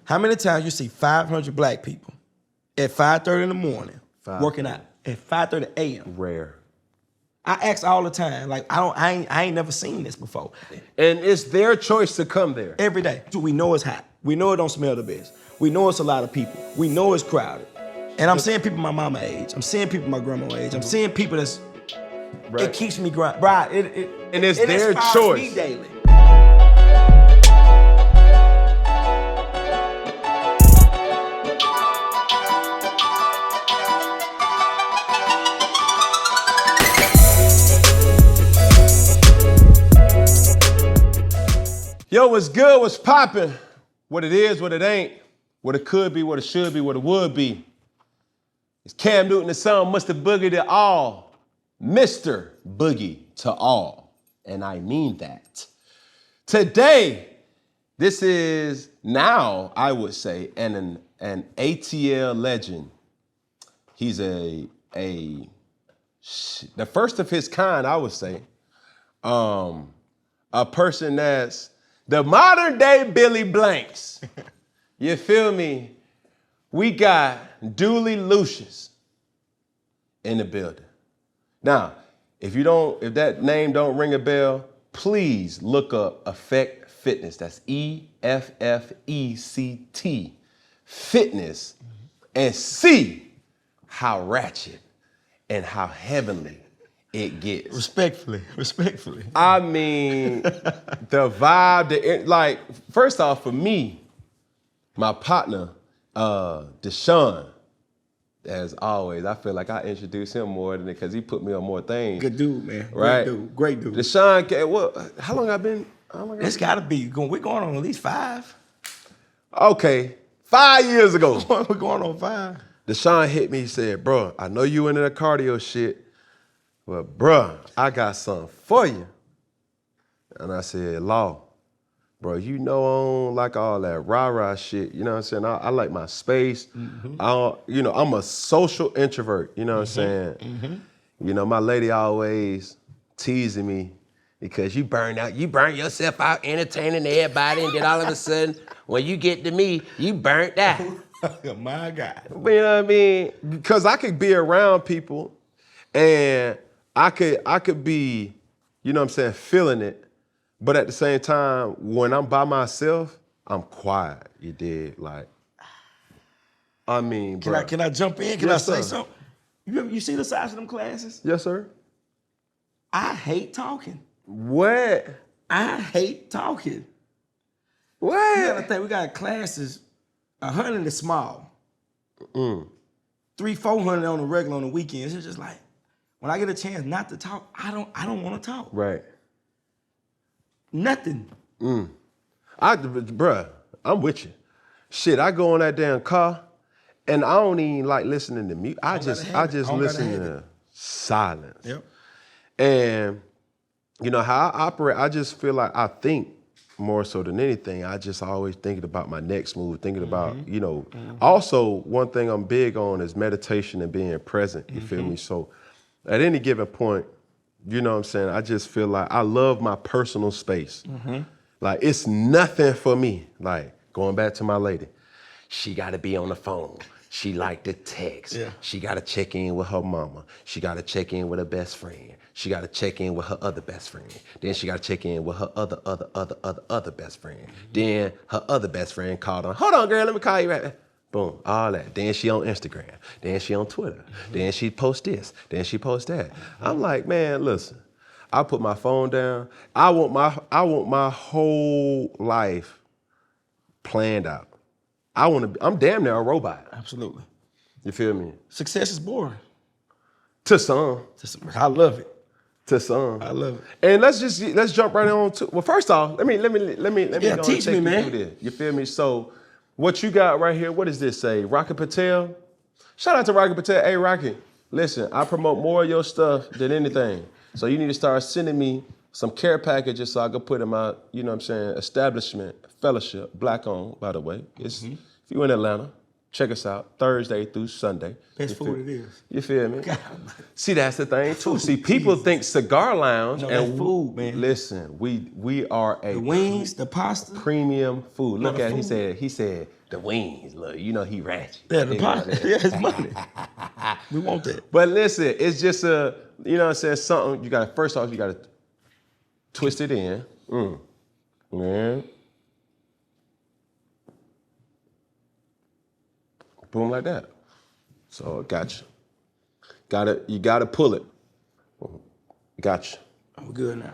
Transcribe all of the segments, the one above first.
How many times you see 500 black people at 5:30 in the morning working out at 5:30 a.m.? Rare. I ask all the time. Like I ain't never seen this before. And it's their choice to come there every day. We know it's hot. We know it don't smell the best. We know it's a lot of people. We know it's crowded. And I'm seeing people my mama age. I'm seeing people my grandma age. I'm seeing people that's. Right. It keeps me grinding. Right. And it's their inspires choice. Me daily. Yo, what's good? What's poppin'? What it is, what it ain't, what it could be, what it should be, what it would be. It's Cam Newton, the son, Mr. Boogie to all. Mr. Boogie to all. And I mean that. Today, this is now, I would say, an ATL legend. He's the first of his kind, I would say. A person that's the modern day Billy Blanks. You feel me? We got Dooley Lucius in the building. Now, if that name don't ring a bell, please look up E.F.F.E.C.T. Fitness. That's E.F.F.E.C.T. Fitness, and see how ratchet and how heavenly it gets. Respectfully. I mean, the vibe, like, first off, for me, my partner, Vashon, as always, I feel like I introduced him more than because he put me on more things. Good dude, man. Right? Great dude. Vashon, how long I been? It's gotta be, we're going on at least 5. Okay, 5 years ago. We're going on 5. Vashon hit me, he said, bro, I know you into the cardio shit, but bruh, I got something for you. And I said, Law, bro, you know I don't like all that rah-rah shit, you know what I'm saying? I like my space. Mm-hmm. I'm a social introvert, you know what I'm saying? Mm-hmm. You know, my lady always teasing me because you burn yourself out entertaining everybody, and then all of a sudden, when you get to me, you burnt out. My God. You know what I mean? Because I could be around people and I could be, you know what I'm saying, feeling it, but at the same time, when I'm by myself, I'm quiet. You dig? Like, I mean, bro. Can I jump in? Can I say something? You see the size of them classes? Yes, sir. I hate talking. What? I hate talking. What? You gotta think, we got classes, 100 is small. 300-400 on the regular on the weekends. It's just like, when I get a chance not to talk, I don't want to talk. Right. Nothing. Bruh, I'm with you. Shit, I go on that damn car and I don't even like listening to music. I just listen to silence. Yep. And you know how I operate, I just feel like I think more so than anything. I just always thinking about my next move, thinking about, you know. Also, one thing I'm big on is meditation and being present, you feel me? So at any given point, you know what I'm saying, I just feel like I love my personal space. Like, it's nothing for me. Like, going back to my lady, she got to be on the phone. She like to text. Yeah. She got to check in with her mama. She got to check in with her best friend. She got to check in with her other best friend. Then she got to check in with her other best friend. Then her other best friend called on, hold on, girl, let me call you right back. Boom, all that. Then she on Instagram. Then she on Twitter. Then she post this. Then she post that. I'm like, man, listen. I put my phone down. I want my whole life planned out. I'm damn near a robot. Absolutely. You feel me? Success is boring. To some. I love it. To some. I love it. And let's jump right on to, well, first off, let me yeah, teach me, man. Through this. You feel me? So what you got right here, what does this say? Rocket Patel? Shout out to Rocket Patel. Hey, Rocket, listen, I promote more of your stuff than anything. So you need to start sending me some care packages so I can put in my, you know what I'm saying, establishment, fellowship, black owned, by the way. It's, if you're in Atlanta, check us out Thursday through Sunday. Best food it is. You feel me? God. See, that's the thing too. See, people think cigar lounge and food, man. Listen, we are a the wings, the pasta, premium food. Look at it. He said the wings, look, you know he ratchet. Yeah, the pot. Yeah, it's money. We want that. But listen, it's just a, you know what I'm saying, something, first off, you got to twist it in. Yeah. Boom, like that. So, gotcha. You gotta pull it. Gotcha. I'm good now.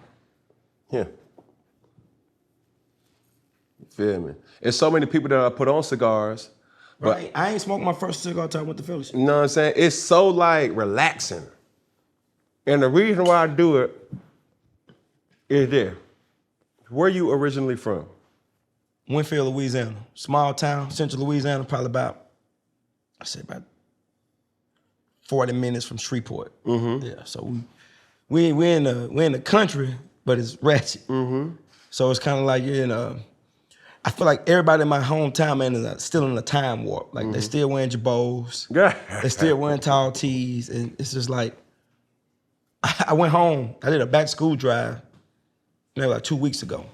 Yeah. You feel me? There's so many people that I put on cigars. Right. I ain't smoked my first cigar until I went to fellowship. You know what I'm saying? It's so like relaxing. And the reason why I do it is this. Where you originally from? Winnfield, Louisiana. Small town, central Louisiana, probably about 40 minutes from Shreveport. Mm-hmm. Yeah, so we're in the country, but it's ratchet. Mm-hmm. So it's kind of like you're in I feel like everybody in my hometown, man, is still in a time warp. Like they still wearing jabos, they still wearing tall tees, and it's just like I went home. I did a back school drive, like 2 weeks ago,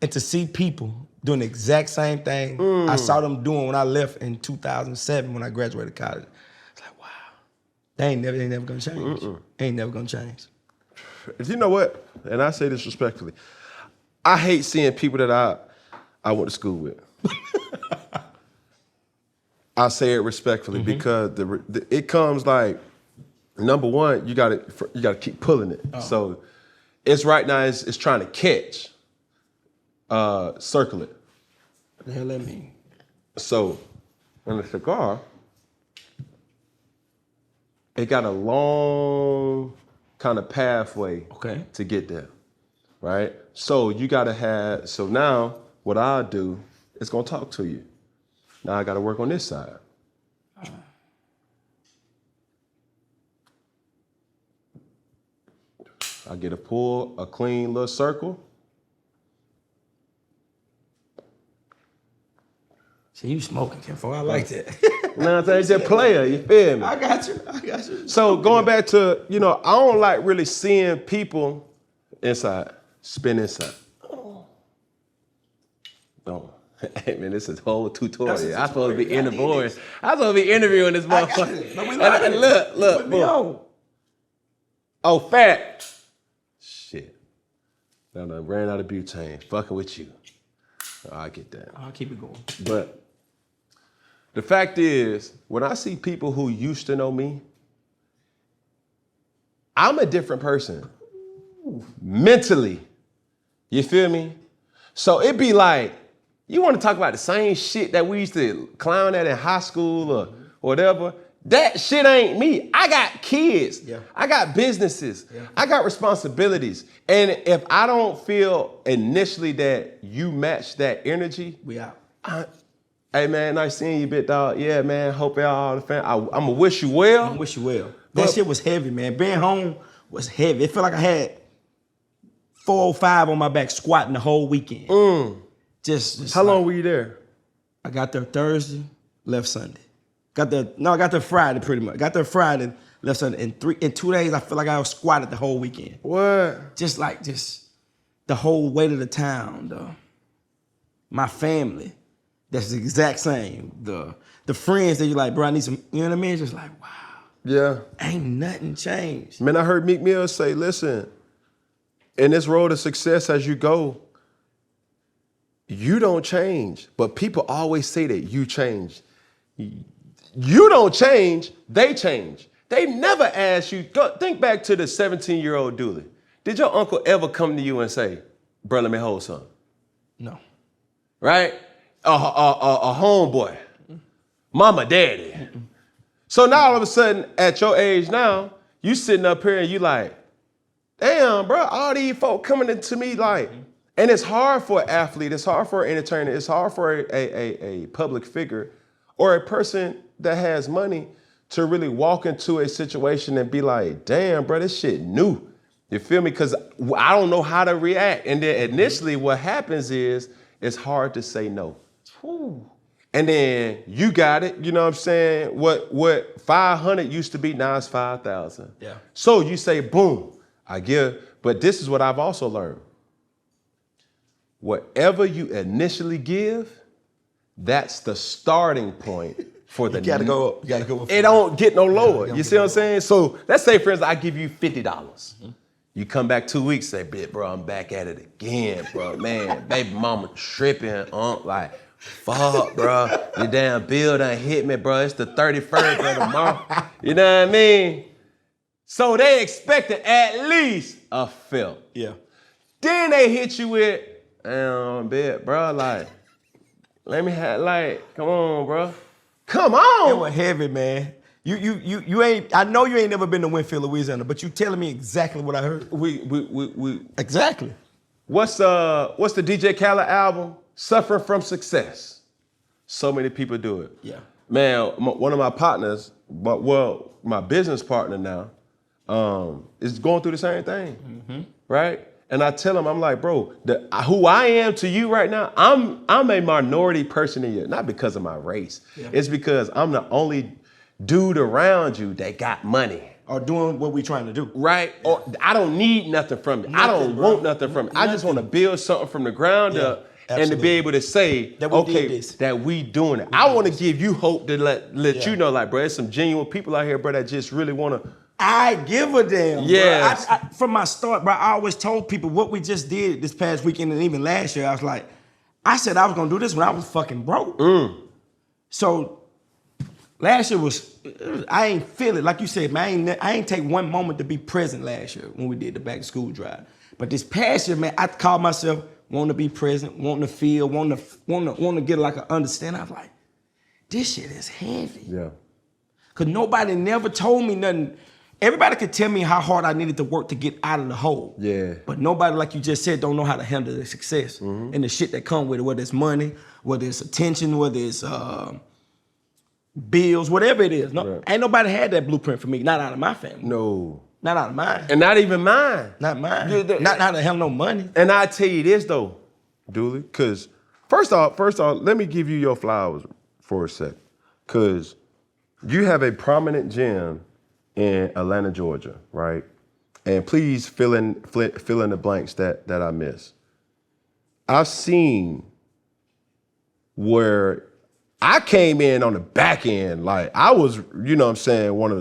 and to see people doing the exact same thing I saw them doing when I left in 2007 when I graduated college. It's like, wow, they ain't never gonna change. Ain't never gonna change. You know what? And I say this respectfully. I hate seeing people that I went to school with. I say it respectfully because it comes like, number one, you gotta keep pulling it. Oh. So it's right now, it's trying to catch. Circle it. What the hell that mean? So in the cigar, it got a long kind of pathway to get there, right? So you gotta have, so now what I'll do is gonna talk to you. Now I gotta work on this side. I get a clean little circle. See, you smoking, Kenfo. I like that. You know what I'm saying? It's just player, you feel me? I got you. So going back to, I don't like really seeing people inside, spin inside. Oh. Hey man, this is a whole tutorial. I'm supposed to be interviewing. I'm supposed to be interviewing this motherfucker. Look, boom. Oh, fat. Shit. No, ran out of butane. Fucking with you. I get that. I'll keep it going. But the fact is, when I see people who used to know me, I'm a different person. Mentally. You feel me? So it'd be like, you want to talk about the same shit that we used to clown at in high school or whatever? That shit ain't me. I got kids. Yeah. I got businesses. Yeah. I got responsibilities. And if I don't feel initially that you match that energy, we out. Hey man, nice seeing you, big dog. Yeah, man. Hope y'all the fan. I'm gonna wish you well. I'm gonna wish you well. That shit was heavy, man. Being home was heavy. It felt like I had 405 on my back squatting the whole weekend. Just how long were you there? I got there Thursday, left Sunday. I got there Friday pretty much. Got there Friday, left Sunday. In 2 days, I feel like I was squatted the whole weekend. What? Just the whole weight of the town, my family, that's the exact same. The friends that you're like, bro, I need some, you know what I mean? Just like, wow. Yeah. Ain't nothing changed. Man, I heard Meek Mill say, listen, in this road of success as you go, you don't change, but people always say that you change. You don't change, they change. They never ask you, think back to the 17-year-old Dooley. Did your uncle ever come to you and say, bro, let me hold something? No. Right? A homeboy, mama, daddy. So now all of a sudden, at your age now, you sitting up here and you like, damn, bro, all these folk coming into me like, and it's hard for an athlete, it's hard for an entertainer, it's hard for a public figure or a person that has money to really walk into a situation and be like, damn, bro, this shit new. You feel me? Because I don't know how to react. And then initially what happens is it's hard to say no. Ooh. And then you got it, you know what I'm saying? What 500 used to be, now it's 5,000. Yeah. So you say, boom, I give, but this is what I've also learned. Whatever you initially give, that's the starting point for the. You gotta go up. You gotta go up. It don't get no lower. You see what I'm saying? So let's say, for instance, I give you $50. You come back 2 weeks, say, "Bitch, bro, I'm back at it again, bro. Man, baby mama tripping, like, fuck, bro. Your damn bill done hit me, bro. It's the 31st of the month." You know what I mean? So they expected at least a fifth. Yeah. Then they hit you with, "Bitch, bro, like, let me have, like, come on, bro. Come on." It was heavy, man. You ain't. I know you ain't never been to Winnfield, Louisiana, but you telling me exactly what I heard. We Exactly. What's the DJ Khaled album? "Suffering from Success." So many people do it. Yeah. Man, one of my partners, my business partner now, is going through the same thing, right? And I tell him, I'm like, "Bro, who I am to you right now, I'm a minority person in you, not because of my race. Yeah. It's because I'm the only dude around you that got money." Or doing what we trying to do. Right? Yeah. Or I don't need nothing from you. I don't want nothing from you. I just want to build something from the ground up and to be able to say, that we did this. That we doing it. I want to give you hope to let you know, like, bro, there's some genuine people out here, bro, that just really want to. I give a damn. Yes. Bro. From my start, bro, I always told people what we just did this past weekend and even last year. I said I was gonna do this when I was fucking broke. So last year I ain't feel it. Like you said, man, I ain't take one moment to be present last year when we did the back to school drive. But this past year, man, I called myself wanting to be present, wanting to feel, wanting to get like an understanding. I was like, this shit is heavy. Yeah. Cause nobody never told me nothing. Everybody could tell me how hard I needed to work to get out of the hole. Yeah. But nobody, like you just said, don't know how to handle the success and the shit that come with it, whether it's money, whether it's attention, whether it's bills, whatever it is. No, ain't nobody had that blueprint for me, not out of my family. No. Not out of mine. And not even mine. Not mine. Not how to have no money. And I tell you this though, Dooley, because first off, let me give you your flowers for a sec. Because you have a prominent gym in Atlanta, Georgia, right? And please fill in the blanks that I miss. I've seen where I came in on the back end, like I was, you know what I'm saying, one of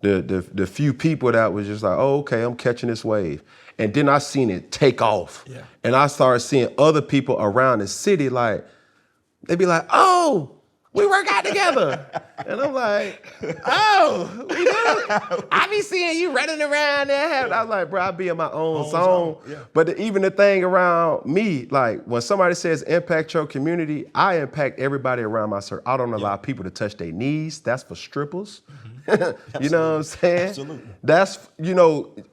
the few people that was just like, "Oh, okay, I'm catching this wave." And then I seen it take off. Yeah. And I started seeing other people around the city, like, they be like, "Oh, we work out together." And I'm like, "Oh, we do?" I be seeing you running around there. I was like, bro, I be in my own zone. Yeah. But even the thing around me, like when somebody says impact your community, I impact everybody around my circle. I don't allow people to touch their knees. That's for strippers. You know what I'm saying? Absolutely. That's,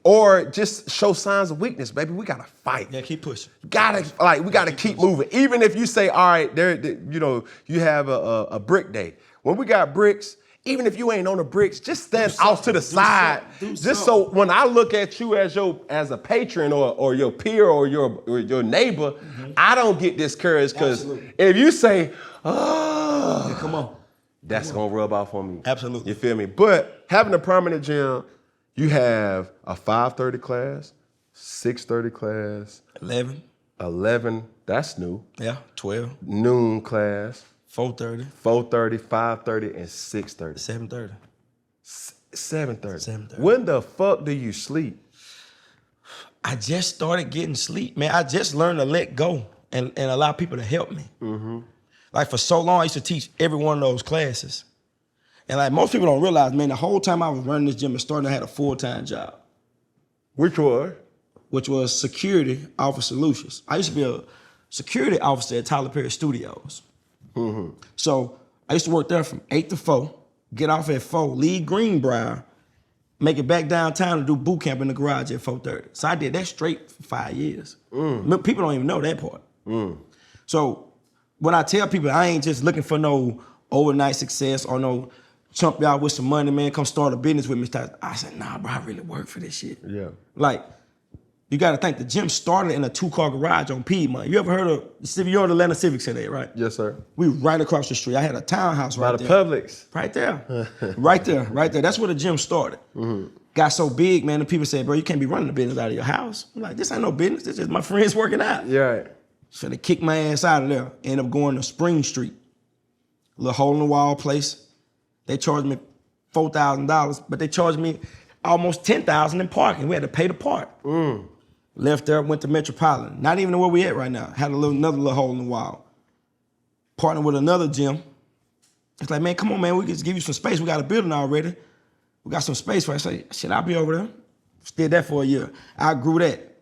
or just show signs of weakness, baby. We gotta fight. Yeah, keep pushing. We gotta keep moving. Even if you say, all right, you have a brick day. When we got bricks, even if you ain't on the bricks, just stand off to the side. Just so when I look at you as a patron or your peer or your neighbor, I don't get discouraged, because if you say, "Oh, yeah, come on," that's gonna rub off on me. Absolutely. You feel me? But having a prominent gym, you have a 5:30 class, 6:30 class, 11, that's new. Yeah, 12. Noon class. 4:30. 4:30, 5:30, and 6:30. 7:30. 7:30. 7:30. When the fuck do you sleep? I just started getting sleep, man. I just learned to let go and allow people to help me. Like for so long, I used to teach every one of those classes. And like most people don't realize, man, the whole time I was running this gym and starting, I had a full-time job. Which one? Which was security officer solutions. I used to be a security officer at Tyler Perry Studios. So I used to work there from 8 to 4, get off at 4, leave Greenbrier, make it back downtown to do boot camp in the garage at 4:30. So I did that straight for 5 years. People don't even know that part. So when I tell people I ain't just looking for no overnight success or no chump y'all with some money, man, come start a business with me. I said, nah, bro, I really work for this shit. Yeah. Like, you gotta think, the gym started in a 2-car garage on Piedmont. You ever heard of, you're in the Atlanta Civic Center, right? Yes, sir. We right across the street. I had a townhouse right there. By the Publix. Right there. Right there. That's where the gym started. Got so big, man, the people said, bro, you can't be running the business out of your house. I'm like, this ain't no business. This is my friends working out. Yeah. So they kicked my ass out of there. Ended up going to Spring Street, little hole in the wall place. They charged me $4,000, but they charged me almost $10,000 in parking. We had to pay to park. Left there, went to Metropolitan. Not even where we at right now. Had another little hole in the wall. Partnered with another gym. It's like, man, come on, man, we can just give you some space. We got a building already. We got some space for it. I say, shit, I'll be over there. Did that for a year. I grew that.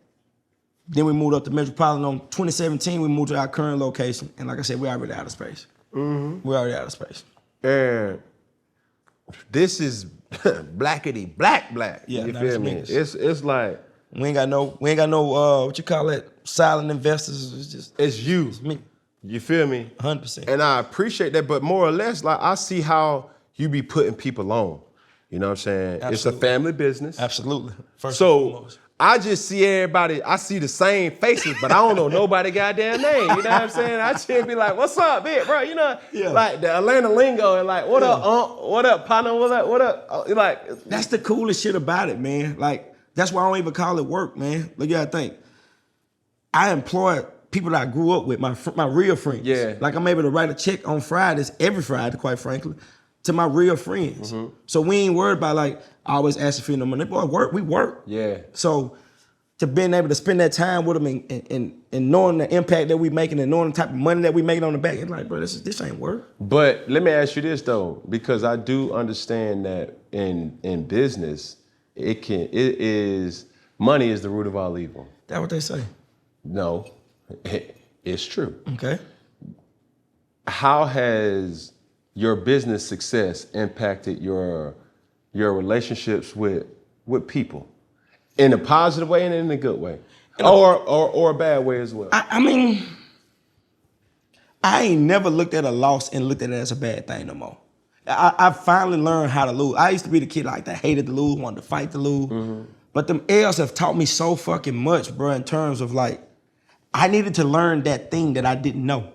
Then we moved up to Metropolitan. On 2017, we moved to our current location. And like I said, we're already out of space. We're already out of space. And this is blackity black. Yeah, you feel me? It's like we ain't got no what you call it, silent investors. It's you. It's me. You feel me? 100%. And I appreciate that, but more or less, like I see how you be putting people on. You know what I'm saying? Absolutely. It's a family business. Absolutely. First and So foremost. I just see everybody, I see the same faces, but I don't know nobody goddamn name. You know what I'm saying? I should be like, what's up, big bro? You know, like the Atlanta lingo and like, what up, what up, partner, what up? Like, that's the coolest shit about it, man. Like, that's why I don't even call it work, man. Look, you gotta think. I employ people that I grew up with, my real friends. Yeah. Like, I'm able to write a check on Fridays, every Friday, quite frankly, to my real friends. So we ain't worried about, like, always asking for no money. Boy, we work. Yeah. So to being able to spend that time with them and knowing the impact that we making and knowing the type of money that we making on the back, it's like, bro, this ain't work. But let me ask you this though, because I do understand that in business, money is the root of all evil. That's what they say. No, it's true. Okay. How has your business success impacted your relationships with people? In a positive way and in a good way. Or a bad way as well. I mean, I ain't never looked at a loss and looked at it as a bad thing no more. I finally learned how to lose. I used to be the kid like that hated to lose, wanted to fight to lose. But them L's have taught me so fucking much, bro, in terms of like, I needed to learn that thing that I didn't know.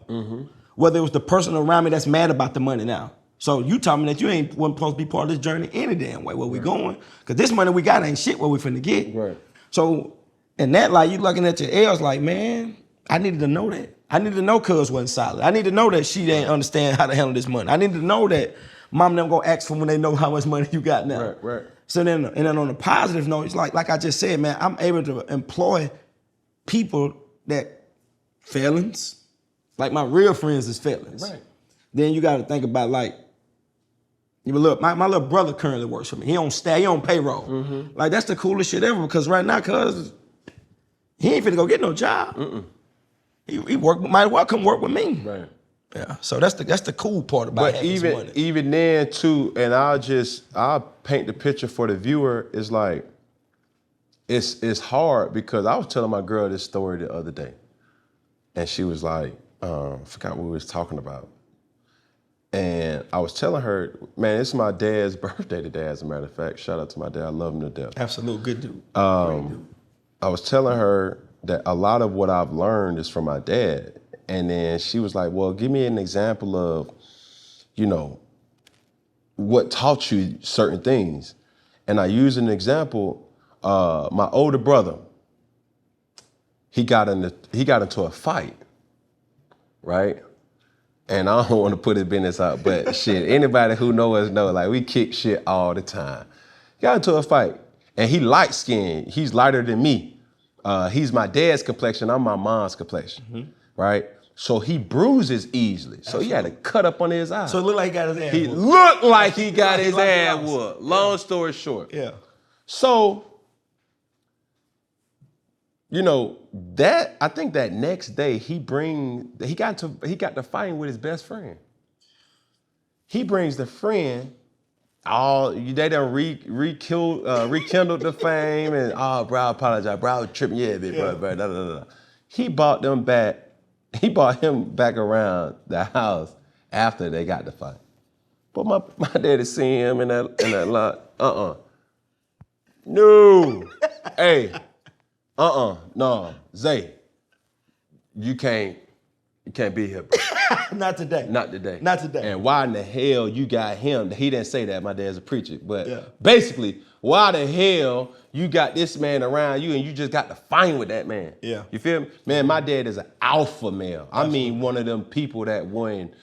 Whether it was the person around me that's mad about the money now. So you tell me that you wasn't supposed to be part of this journey any damn way. Where we going? Because this money we got ain't shit where we finna get. Right. So in that light, you looking at your L's like, man, I needed to know that. I needed to know cuz wasn't solid. I need to know that she didn't understand how to handle this money. I need to know that mom and them gonna ask for when they know how much money you got now. Right. So then on a positive note, it's like I just said, man, I'm able to employ people that felons, like my real friends is felons. Right. Then you gotta think about like, look, my little brother currently works for me. He on staff, he on payroll. Like that's the coolest shit ever because right now, cuz he ain't finna go get no job. He might well come work with me. Right. Yeah. So that's the cool part about having this money. Even then too, and I'll paint the picture for the viewer, is like it's hard because I was telling my girl this story the other day. And she was like, I forgot what we was talking about. And I was telling her, man, it's my dad's birthday today, as a matter of fact. Shout out to my dad. I love him to death. Absolute good dude. Great dude. I was telling her that a lot of what I've learned is from my dad. And then she was like, well, give me an example of, what taught you certain things. And I used an example, my older brother, he got into a fight, right? And I don't want to put his business out, but shit, anybody who know us know, like we kick shit all the time. Got into a fight, and he light skinned. He's lighter than me. He's my dad's complexion. I'm my mom's complexion, right? So he bruises easily. So he had a cut up under his eye. So it looked like he got his ass He whooped. looked like he got his ass whooped. Long story short. Yeah. So, I think that next day he got to fighting with his best friend. He brings the friend, they done rekindled the fame and bro, I apologize, bro, I was tripping, bro. He brought him back around the house after they got the fight. But my daddy seen him in that lot. No. Hey. No. Zay. You can't be here, bro. Not today. Not today. Not today. And why in the hell you got him? He didn't say that. My dad's a preacher. But basically, why the hell you got this man around you and you just got to fight with that man? Yeah. You feel me? Man, my dad is an alpha male. I mean, one of them people that when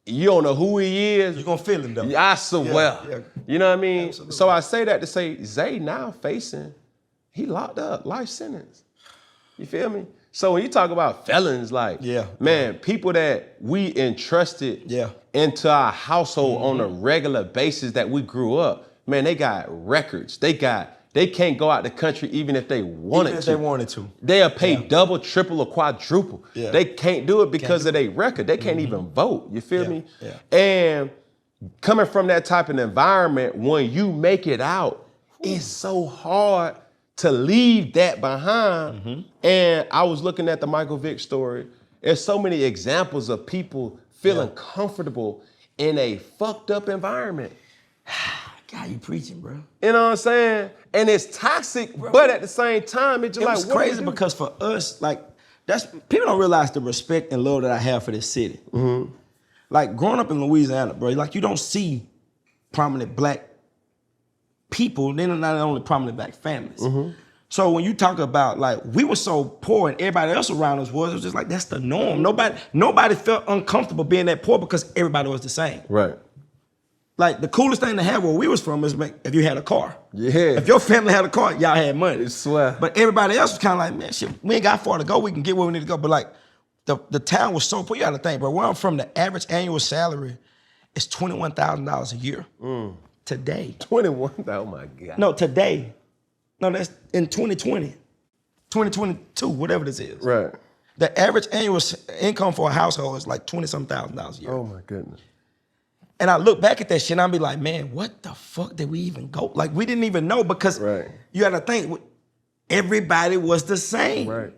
you don't know who he is. You're going to feel him, though. I swear. Yeah. You know what I mean? Absolutely. So I say that to say Zay now he locked up, life sentence. You feel me? So when you talk about felons, like, man, people that we entrusted into our household on a regular basis that we grew up, man, they got records. They can't go out the country even if they wanted to. They'll pay double, triple, or quadruple. Yeah. They can't do it because of their record. They can't even vote. You feel me? Yeah. And coming from that type of environment, when you make it out, it's so hard to leave that behind. And I was looking at the Michael Vick story. There's so many examples of people feeling comfortable in a fucked up environment. God, you preaching, bro. You know what I'm saying? And it's toxic, but at the same time, it's just it's crazy because for us, like, people don't realize the respect and love that I have for this city. Like, growing up in Louisiana, bro, like, you don't see prominent black people, they're not only prominent black families. So when you talk about, like, we were so poor and everybody else around us was, it was just like, that's the norm. Nobody felt uncomfortable being that poor because everybody was the same. Right. Like, the coolest thing to have where we was from is if you had a car. Yeah. If your family had a car, y'all had money. I swear. But everybody else was kind of like, man, shit, we ain't got far to go. We can get where we need to go. But, like, the town was so poor. You got to think, bro, where I'm from, the average annual salary is $21,000 a year. Today. 21? Oh, my God. No, today. No, that's in 2020. 2022, whatever this is. Right. The average annual income for a household is like $20-something thousand a year. Oh, my goodness. And I look back at that shit and I'll be like, man, what the fuck did we even go? Like, we didn't even know because you got to think, everybody was the same. Right.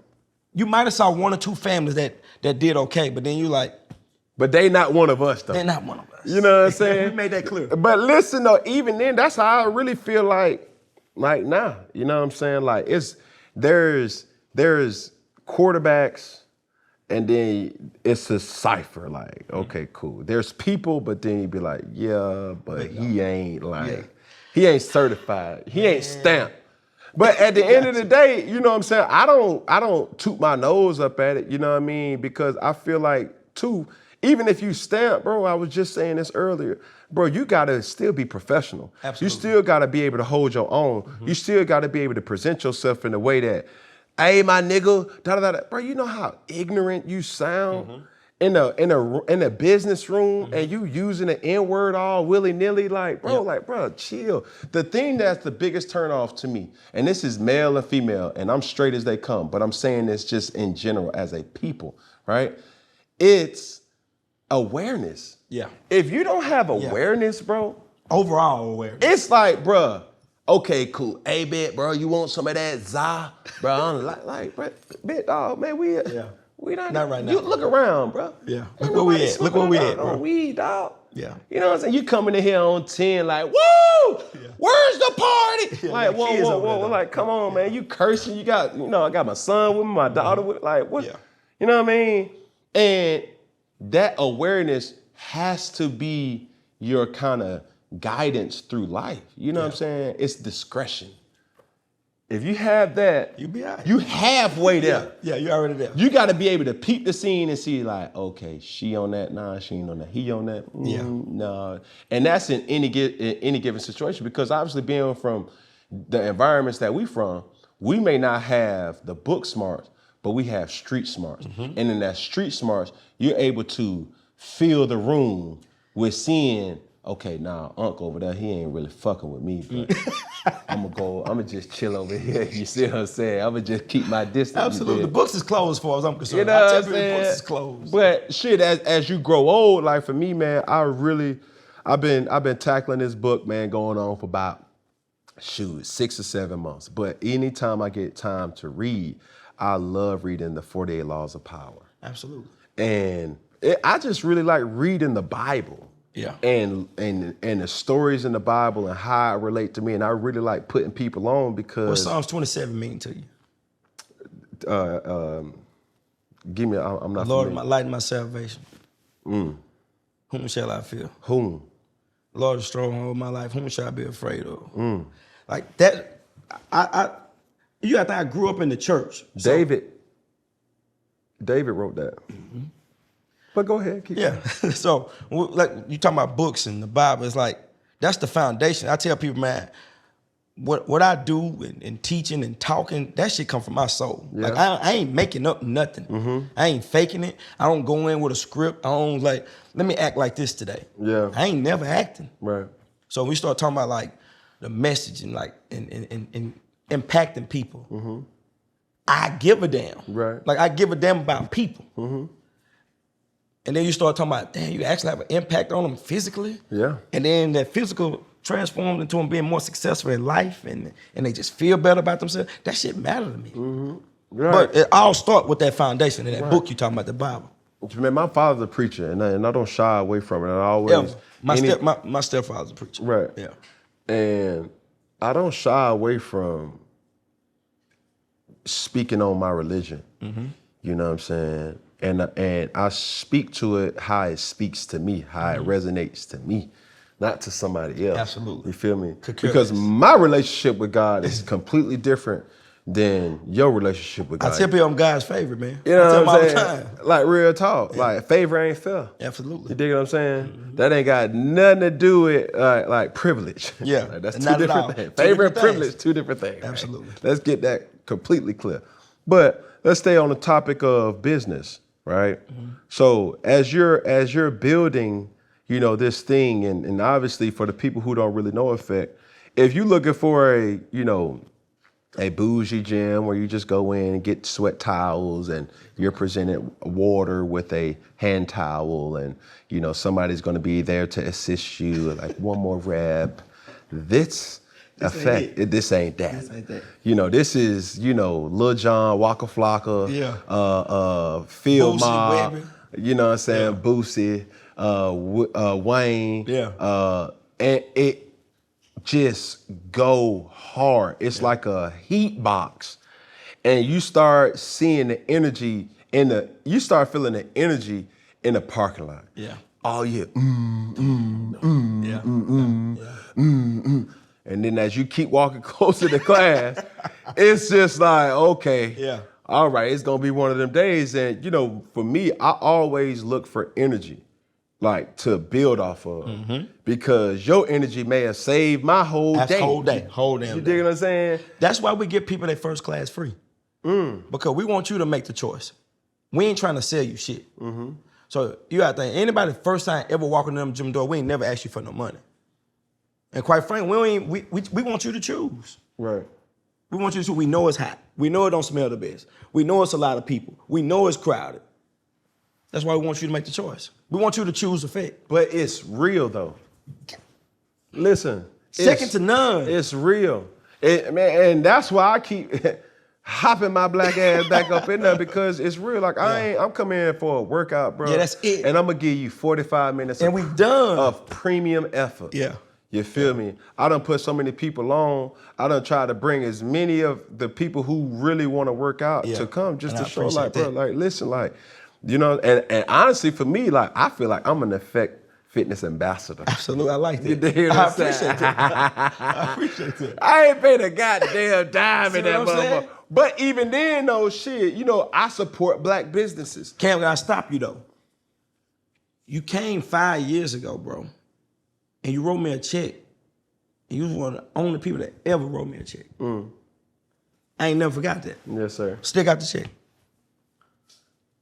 You might have saw one or two families that did okay, but then you like. But they not one of us, though. They're not one of us. You know what I'm saying? We made that clear. But listen, though, even then, that's how I really feel like now. You know what I'm saying? Like, there's quarterbacks, and then it's a cipher, like, okay, cool. There's people, but then you be like, yeah, but he ain't he ain't certified. He ain't stamped. But at the end of the day, you know what I'm saying? I don't toot my nose up at it, you know what I mean? Because I feel like, too, even if you stamp, bro, I was just saying this earlier, bro, you gotta still be professional. Absolutely. You still gotta be able to hold your own. You still gotta be able to present yourself in a way that, hey, my nigga, da-da-da-da. Bro, you know how ignorant you sound in a business room and you using the N-word all willy-nilly? Like, bro, chill. The thing that's the biggest turnoff to me, and this is male and female, and I'm straight as they come, but I'm saying this just in general as a people, right? It's awareness. Yeah. If you don't have awareness, bro. Overall awareness. It's like, bro, okay, cool. Hey, bet, bro, you want some of that za? Bro, I'm like, bro, bit, dog, man, we not right now. You look around, bro. Yeah. Look where we at. Look where we at, bro. Weed, dog. Yeah. You know what I'm saying? You coming in here on 10, like, woo! Yeah. Where's the party? Yeah, like, whoa. Like, come on, man. You cursing. You got, I got my son with me, my daughter with, like, what? Yeah. You know what I mean? And that awareness has to be your kind of guidance through life. You know what I'm saying? It's discretion. If you have that, you be all right. You halfway there. Yeah, you already there. You got to be able to peep the scene and see like, okay, she on that, nah, she ain't on that. He on that, nah. And that's in any given situation because obviously being from the environments that we from, we may not have the book smarts, but we have street smarts. And in that street smarts, you're able to fill the room with seeing, okay, nah, Unc over there, he ain't really fucking with me, but I'ma just chill over here. You see what I'm saying? I'ma just keep my distance. Absolutely. The books is closed as far as I'm concerned. You know what I'm saying? The books is closed. But shit, as you grow old, like for me, man, I've been tackling this book, man, going on for about 6 or 7 months. But anytime I get time to read, I love reading the 48 Laws of Power. Absolutely. And I just really like reading the Bible. Yeah. And the stories in the Bible and how it relate to me. And I really like putting people on because... What Psalms 27 mean to you? Give me, I'm not Lord, familiar. my light and my salvation. Whom shall I fear? Whom? Lord is stronghold of my life. Whom shall I be afraid of? Like that, you gotta think I grew up in the church. So, David wrote that. But go ahead, keep going. So like you talking about books and the Bible, it's like that's the foundation. I tell people, man, what I do and teaching and talking, that shit come from my soul. Yeah. Like I ain't making up nothing. I ain't faking it. I don't go in with a script. I don't like, let me act like this today. Yeah. I ain't never acting. Right. So we start talking about like the message and like and impacting people. I give a damn. Right. Like I give a damn about people. And then you start talking about, damn, you actually have an impact on them physically. Yeah. And then that physical transformed into them being more successful in life and they just feel better about themselves. That shit matter to me. Right. But it all start with that foundation in that book you talking about, the Bible. Man, my father's a preacher, and I don't shy away from it. I always my stepfather's a preacher. Right. Yeah. And I don't shy away from speaking on my religion. You know what I'm saying? And I speak to it how it speaks to me, how it resonates to me, not to somebody else. Absolutely. You feel me? Because my relationship with God is completely different than your relationship with God. I tell people I'm God's favorite, man. You know what I'm saying? All the time. Like real talk. Yeah. Like favor ain't fair. Absolutely. You dig what I'm saying? That ain't got nothing to do with like privilege. Yeah. Like, that's two different things. Favor and privilege, two different things. Absolutely. Right? Let's get that completely clear. But let's stay on the topic of business, right? So as you're building, you know, this thing, and obviously for the people who don't really know E.F.F.E.C.T, if you're looking for a, you know, a bougie gym where you just go in and get sweat towels and you're presented water with a hand towel and, you know, somebody's going to be there to assist you, like one more rep. This ain't that. This ain't that. You know, this is, you know, Lil Jon, Waka Flocka, Phil Ma, you know what I'm saying, Boosie, Wayne. And it just go hard. It's like a heat box. And you start seeing the energy you start feeling the energy in the parking lot. Yeah. Oh yeah. And then as you keep walking closer to class, it's just like, okay, all right, it's gonna be one of them days. And you know, for me, I always look for energy, like to build off of, because your energy may have saved my whole day. Whole damn. You dig what I'm saying? That's why we give people their first class free, because we want you to make the choice. We ain't trying to sell you shit. So you gotta think, anybody first time ever walking in them gym door, we ain't never asked you for no money. And quite frankly, we want you to choose. Right. We want you to choose. We know it's hot. We know it don't smell the best. We know it's a lot of people. We know it's crowded. That's why we want you to make the choice. We want you to choose E.F.F.E.C.T. But it's real though. Listen. Second to none. It's real. Man, and that's why I keep hopping my black ass back up in there, because it's real. Like I'm coming in for a workout, bro. Yeah, that's it. And I'm gonna give you 45 minutes and we done of premium effort. Yeah. You feel me? I done put so many people on. I done tried to bring as many of the people who really want to work out to come, just to show, like, bro, like, listen, like, you know, and honestly, for me, like, I feel like I'm an E.F.F.E.C.T fitness ambassador. Absolutely, I like that. I appreciate that. I appreciate that. I ain't paid a goddamn dime in that motherfucker. But even then, though, shit, you know, I support black businesses. Cam, I stop you though. You came 5 years ago, bro, and you wrote me a check. And you was one of the only people that ever wrote me a check. I ain't never forgot that. Yes, sir. Still got the check.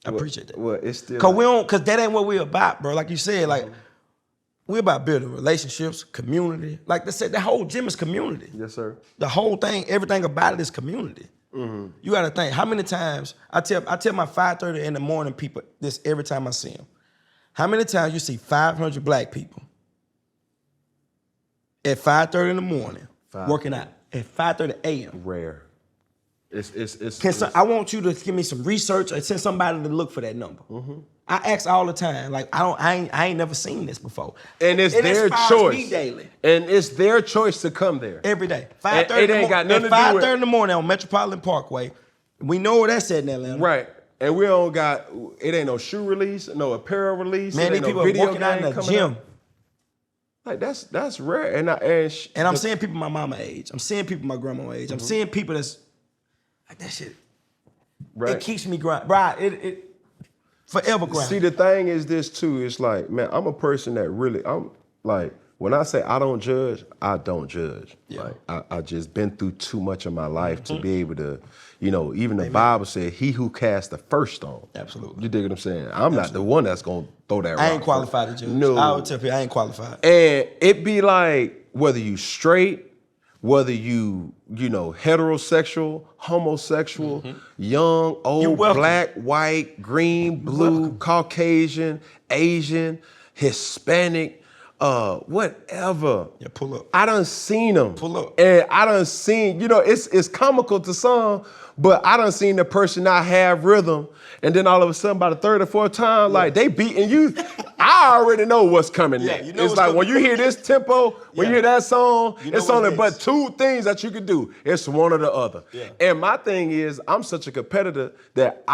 I appreciate that. Well, it's still cause that ain't what we about, bro. Like you said, like we about building relationships, community. Like they said, the whole gym is community. Yes, sir. The whole thing, everything about it is community. You gotta think, how many times, I tell my 5:30 in the morning people this every time I see them. How many times you see 500 black people at 5:30 in the morning working out at 5:30 a.m.? Rare. I want you to give me some research or send somebody to look for that number. I ask all the time, like I ain't never seen this before. And it's their choice. Me daily. And it's their choice to come there every day. 5:30 in the morning on Metropolitan Parkway. We know where that's at in Atlanta. Right. And we don't got, it ain't no shoe release, no apparel release. Man, these no people are working out in the gym. Like that's rare. And I'm seeing people my mama age. I'm seeing people my grandma age. I'm seeing people that's like that shit. Right. It keeps me grinding. Right. It forever grinding. See, the thing is this too. It's like, man, I'm a person that really, I'm like, when I say I don't judge, I don't judge. Yeah. Like I just been through too much of my life to be able to, even the Bible said, he who cast the first stone. Absolutely. You dig what I'm saying? I'm not the one that's gonna throw that rock. I ain't qualified to judge. No. I would tell people I ain't qualified. And it be like, whether you straight, whether you heterosexual, homosexual, young, old, black, white, green, blue, Caucasian, Asian, Hispanic, whatever. Yeah, pull up. I done seen them. Pull up. And I done seen, it's comical to some, but I done seen the person not have rhythm. And then all of a sudden, by the third or fourth time, like they beating you. I already know what's coming next. It's like when you hear this tempo, when you hear that song, it's only but two things that you can do. It's one or the other. Yeah. And my thing is, I'm such a competitor that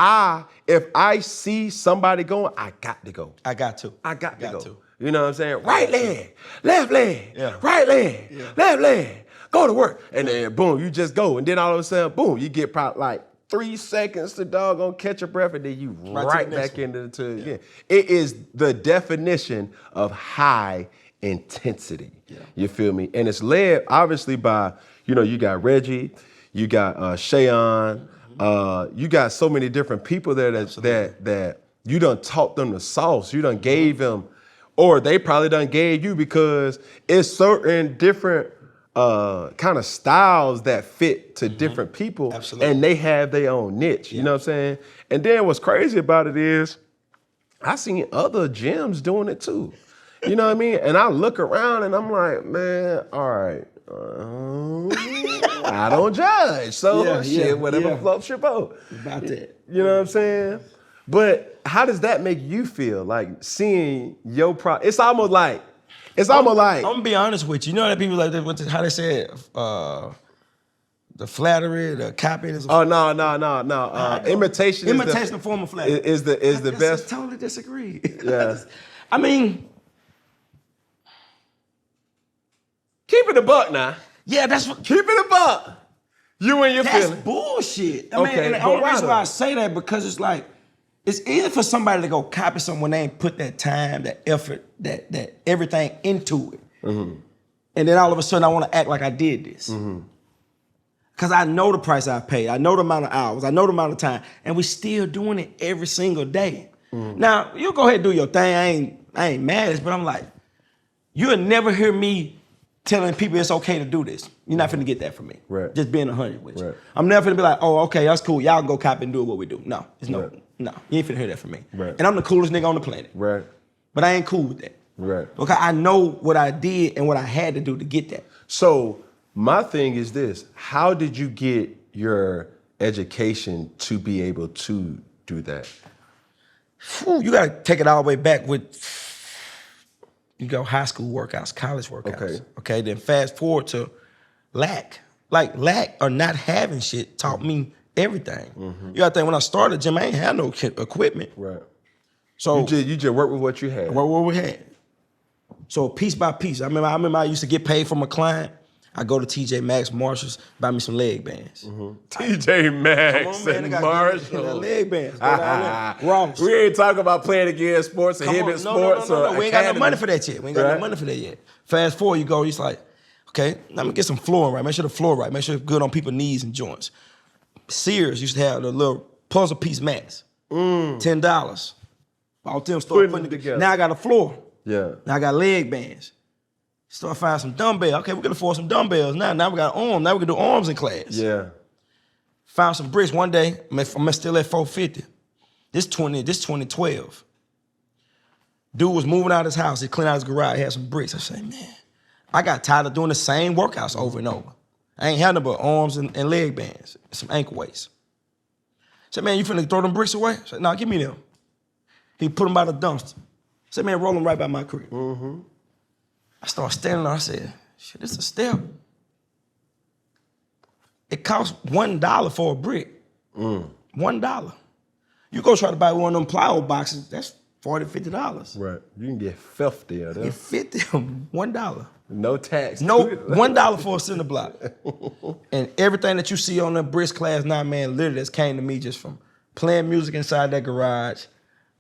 if I see somebody going, I got to go. I got to go. You know what I'm saying? Right leg, left leg, right leg, left leg, go to work. And then boom, you just go. And then all of a sudden, boom, you get probably like 3 seconds to doggone catch your breath, and then you right back into it again. It is the definition of high intensity. Yeah. You feel me? And it's led obviously by, you got Reggie, you got Shayon, you got so many different people there that you done taught them the sauce. You done gave them, or they probably done gave you, because it's certain different kind of styles that fit to different people. Absolutely. And they have their own niche. You know what I'm saying? And then what's crazy about it is I seen other gyms doing it too. You know what I mean? And I look around and I'm like, man, all right, I don't judge. So whatever floats your boat. About that. You know what I'm saying? But how does that make you feel? Like seeing your it's almost like, I'm gonna be honest with you. You know that people like how they say it, the flattery, the copy. Oh no. Imitation. Imitation a form of flattery is the best. I totally disagree. Yeah. I mean, keep it a buck now. Yeah, that's what. Keep it a buck. You and your feelings. That's bullshit. I mean, and the only reason why I say that because it's like, it's easy for somebody to go copy something when they ain't put that time, that effort, that everything into it. Mm-hmm. And then all of a sudden I want to act like I did this. Because I know the price I paid. I know the amount of hours. I know the amount of time. And we still doing it every single day. Now, you go ahead and do your thing. I ain't mad at this, but I'm like, you'll never hear me telling people it's okay to do this. You're not finna get that from me. Right. Just being 100 with you. Right. I'm never finna be like, oh, okay, that's cool. Y'all can go copy and do what we do. No, it's no. Right. No, you ain't finna hear that from me. Right. And I'm the coolest nigga on the planet. Right. But I ain't cool with that. Right. Because I know what I did and what I had to do to get that. So my thing is this: how did you get your education to be able to do that? You gotta take it all the way back with, you go high school workouts, college workouts. Okay, then fast forward to lack. Like lack or not having shit taught me everything. You gotta think, when I started gym, I ain't had no equipment. Right. So you just work with what you had. What we had. So piece by piece. I remember I used to get paid from a client. I go to TJ Maxx, Marshalls, buy me some leg bands. TJ Maxx and Marshalls. Leg bands. Ross. We ain't talking about playing against sports or Hibbett sports. No. We ain't got no money for that yet. We ain't got no money for that yet. Fast forward, you go, it's like, okay, I'm gonna get some flooring right. Make sure the floor right. Make sure it's good on people's knees and joints. Sears used to have the little puzzle piece mats. $10. Bought them, started putting it together. Now I got a floor. Yeah. Now I got leg bands. Start finding some dumbbells. Okay, we can afford some dumbbells now. Now we got arms. Now we can do arms in class. Yeah. Found some bricks one day. I'm still at 450. This 2012. Dude was moving out of his house. He cleaned out his garage. He had some bricks. I said, man, I got tired of doing the same workouts over and over. I ain't had no but arms and leg bands, some ankle weights. I said, man, you finna throw them bricks away? I said, no, give me them. He put them by the dumpster. I said, man, roll them right by my crib. I started standing there. I said, shit, this is a step. It costs $1 for a brick. $1. You go try to buy one of them plywood boxes, that's $40, $50. Right. You can get 50 of them. Get 50 of them, $1. No tax. No, $1 for a cinder block. And everything that you see on the Brisk Class 9, man, literally just came to me just from playing music inside that garage,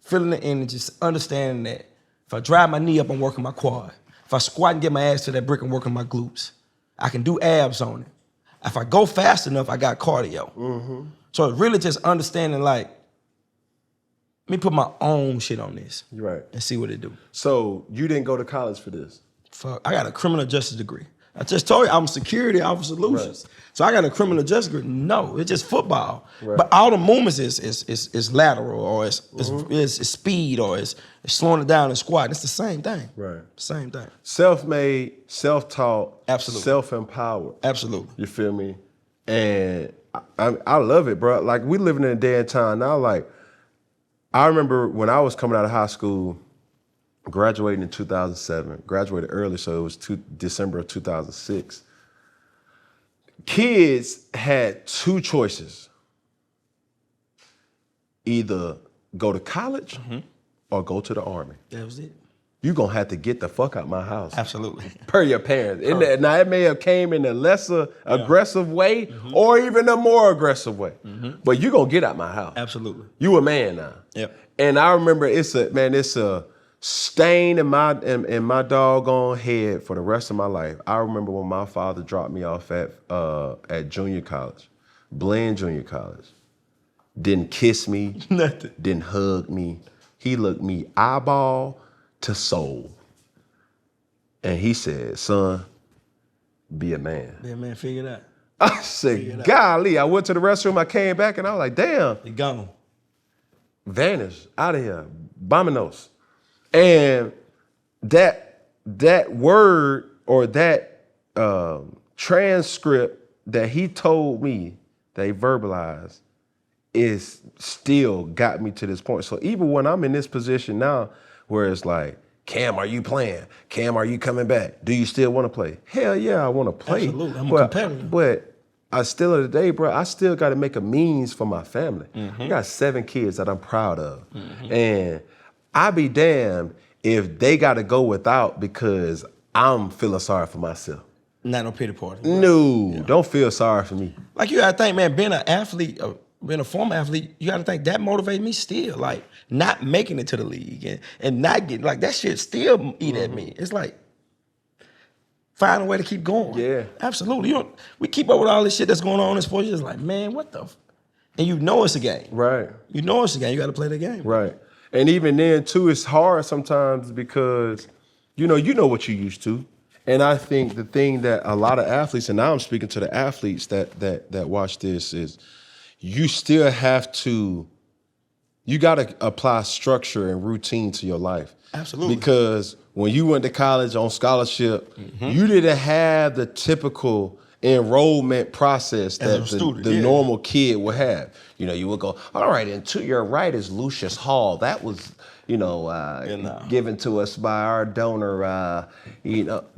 feeling the energy, just understanding that if I drive my knee up, I'm working my quad. If I squat and get my ass to that brick, I'm working my glutes. I can do abs on it. If I go fast enough, I got cardio. Mm-hmm. So it's really just understanding, like, let me put my own shit on this. Right. And see what it do. So you didn't go to college for this? Fuck, I got a criminal justice degree. I just told you I'm a security officer solutions. Right. So I got a criminal justice degree. No, it's just football. Right. But all the movements is lateral, or it's speed, or it's slowing it down and squat. It's the same thing. Right. Same thing. Self-made, self-taught, absolutely, self-empowered. Absolutely. You feel me? And I love it, bro. Like, we living in a day and time now, like, I remember when I was coming out of high school, graduating in 2007, graduated early, so it was December of 2006. Kids had two choices. Either go to college or go to the Army. That was it. You're going to have to get the fuck out my house. Absolutely. Per your parents. Now, it may have came in a lesser aggressive way or even a more aggressive way. But you're going to get out my house. Absolutely. You a man now. Yep. And I remember it's a stain in my doggone head for the rest of my life. I remember when my father dropped me off at junior college, Blinn Junior College. Didn't kiss me. Nothing. Didn't hug me. He looked me eyeball to soul. And he said, son, be a man. Be a man, figure it out. I said, golly, I went to the restroom, I came back, and I was like, damn. He gone. Vanished, out of here, vámonos. And that word or that transcript that he told me, that he verbalized, is still got me to this point. So even when I'm in this position now, where it's like, Cam, are you playing? Cam, are you coming back? Do you still want to play? Hell yeah, I want to play. Absolutely, I'm a competitor. But I still, at the day, bro, I still got to make a means for my family. I got 7 kids that I'm proud of. And I be damned if they got to go without because I'm feeling sorry for myself. Not no pity party. No, don't feel sorry for me. Like, you gotta think, man, being an athlete, being a former athlete, you gotta think that motivated me still. Like, not making it to the league and not getting, like, that shit still eat at me. It's like, find a way to keep going. Yeah. Absolutely. We keep up with all this shit that's going on in sports. You're just like, man, what the and you know it's a game. Right. You know it's a game. You gotta play the game. Right. And even then, too, it's hard sometimes because, you know what you used to. And I think the thing that a lot of athletes, and now I'm speaking to the athletes that watch this, is you still have to, you got to apply structure and routine to your life. Absolutely. Because when you went to college on scholarship, you didn't have the typical enrollment process that the normal kid would have. You know, you would go, all right, and to your right is Lucius Hall. That was, given to us by our donor,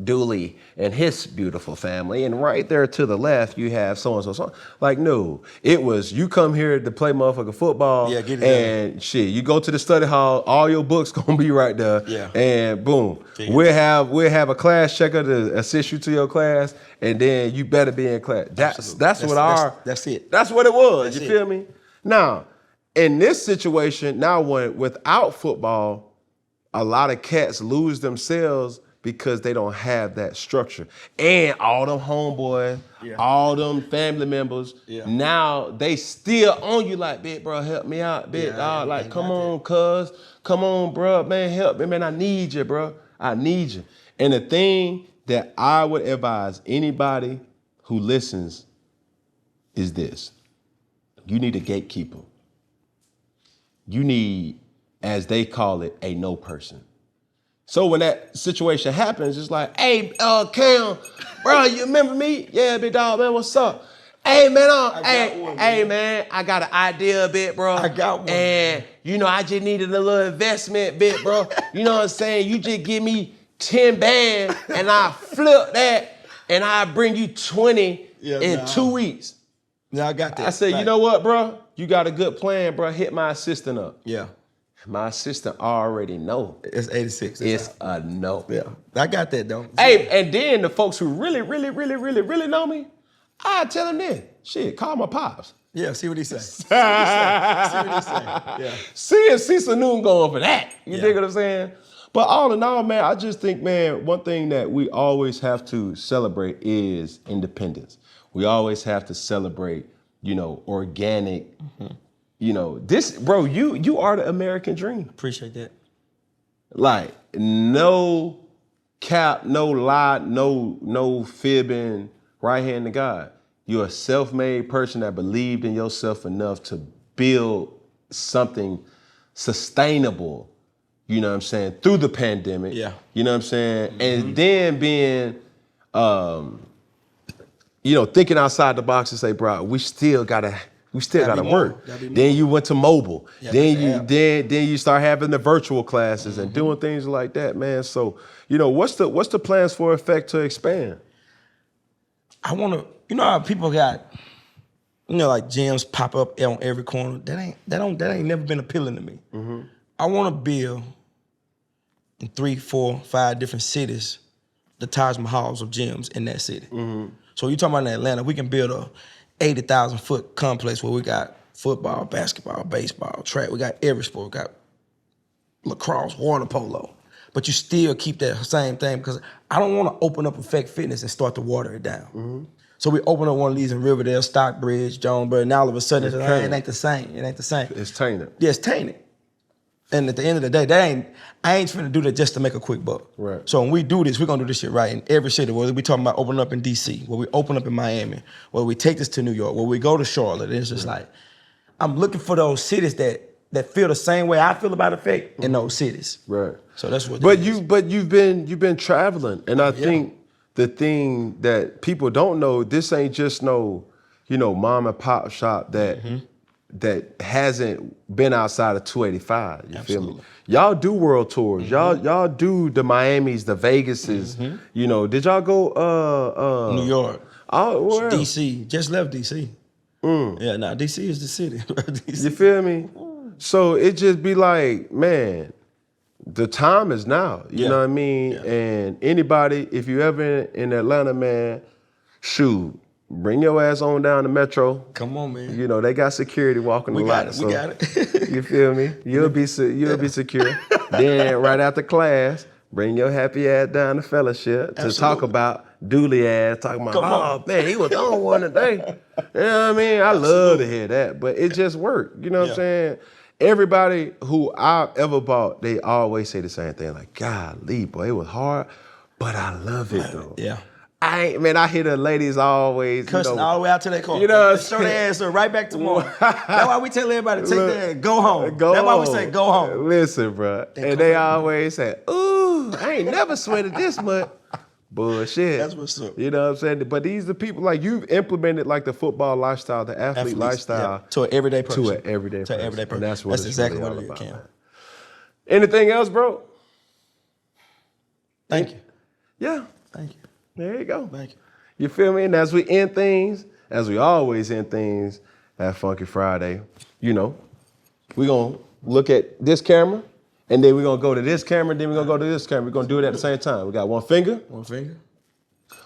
Dooley and his beautiful family. And right there to the left, you have so-and-so. Like, no, it was, you come here to play motherfucking football, and shit, you go to the study hall, all your books gonna be right there, and boom, we'll have a class checker to assist you to your class, and then you better be in class. That's it. That's what it was, you feel me? Now, in this situation, now without football, a lot of cats lose themselves because they don't have that structure. And all them homeboys, all them family members, now they still on you like, big bro, help me out, big dog. Like, come on, cuz, come on, bro, man, help me, man, I need you, bro. I need you. And the thing that I would advise anybody who listens is this. You need a gatekeeper. You need, as they call it, a no person. So when that situation happens, it's like, hey, Cam, bro, you remember me? Yeah, big dog, man, what's up? Hey, man, man, I got an idea, bit, bro. I got one. And, I just needed a little investment, bit, bro. You know what I'm saying? You just give me 10 bands, and I flip that, and I bring you 20 in 2 weeks. Yeah, I got that. I said, you know what, bro? You got a good plan, bro. Hit my assistant up. Yeah. My assistant already know. It's 86. It's a no. Yeah. I got that, though. Hey, and then the folks who really know me, I tell them this. Shit, call my pops. Yeah, see what he say. See what he say. Yeah. See Saloon going for that. You dig what I'm saying? But all in all, man, I just think, man, one thing that we always have to celebrate is independence. We always have to celebrate, organic, this, bro, you are the American dream. Appreciate that. Like, no cap, no lie, no fibbing, right hand to God. You're a self-made person that believed in yourself enough to build something sustainable, you know what I'm saying, through the pandemic. Yeah. You know what I'm saying? Mm-hmm. And then being, thinking outside the box and say, bro, we still gotta work. Then you went to mobile. Then you start having the virtual classes and doing things like that, man. So, what's the plans for E.F.F.E.C.T to expand? I want to, how people got, like gyms pop up on every corner. That ain't never been appealing to me. Mm-hmm. I want to build in 3, 4, 5 different cities the Taj Mahals of gyms in that city. Mm-hmm. So you talking about in Atlanta, we can build a 80,000 foot complex where we got football, basketball, baseball, track. We got every sport. We got lacrosse, water polo. But you still keep that same thing because I don't want to open up E.F.F.E.C.T Fitness and start to water it down. Mm-hmm. So we open up one of these in Riverdale, Stockbridge, Jonesboro, and all of a sudden it ain't the same. It ain't the same. It's tainted. Yeah, it's tainted. And at the end of the day, I ain't finna do that just to make a quick buck. Right. So when we do this, we're gonna do this shit right in every city. Whether we talking about opening up in DC, where we open up in Miami, where we take this to New York, where we go to Charlotte. It's just like, I'm looking for those cities that feel the same way I feel about E.F.F.E.C.T in those cities. Right. So that's what. But you've been traveling, and I think the thing that people don't know, this ain't just no, mom and pop shop that hasn't been outside of 285. You feel me? Y'all do world tours. Mm-hmm. Y'all do the Miamis, the Vegases. Mm-hmm. Did y'all go New York? Oh, where else? DC. Just left DC. Yeah, DC is the city. DC. You feel me? So it just be like, man, the time is now. You know what I mean? Yeah. And anybody, if you ever in Atlanta, man, shoot, bring your ass on down to Metro. Come on, man. They got security walking the line. We got it. You feel me? You'll be secure. Then right after class, bring your happy ass down to fellowship to talk about Dooley ass, talking about, man, he was on one today. You know what I mean? I love to hear that, but it just worked. You know what I'm saying? Everybody who I've ever bought, they always say the same thing, like, golly, boy, it was hard, but I love it though. Yeah. I hear the ladies always cussing all the way out to their car. Show their ass right back tomorrow. That's why we tell everybody take that and go home. That's why we say go home. Listen, bro. And they always say, ooh, I ain't never sweated this much. Bullshit. That's what's up. You know what I'm saying? But these are the people, like, you've implemented like the football lifestyle, the athlete lifestyle. To an everyday person. To an everyday person. And that's what it's exactly really what all it about, is, Cam. Anything else, bro? Thank you. Yeah. Thank you. There you go. Thank you. You feel me? And as we end things, as we always end things at Funky Friday, we're going to look at this camera, and then we're going to go to this camera, and then we're going to go to this camera. We're going to do it at the same time. We got one finger. One finger.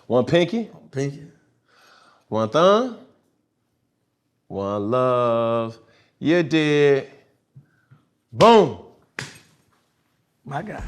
One pinky. One pinky. One thumb. One love. You did. Boom. My God.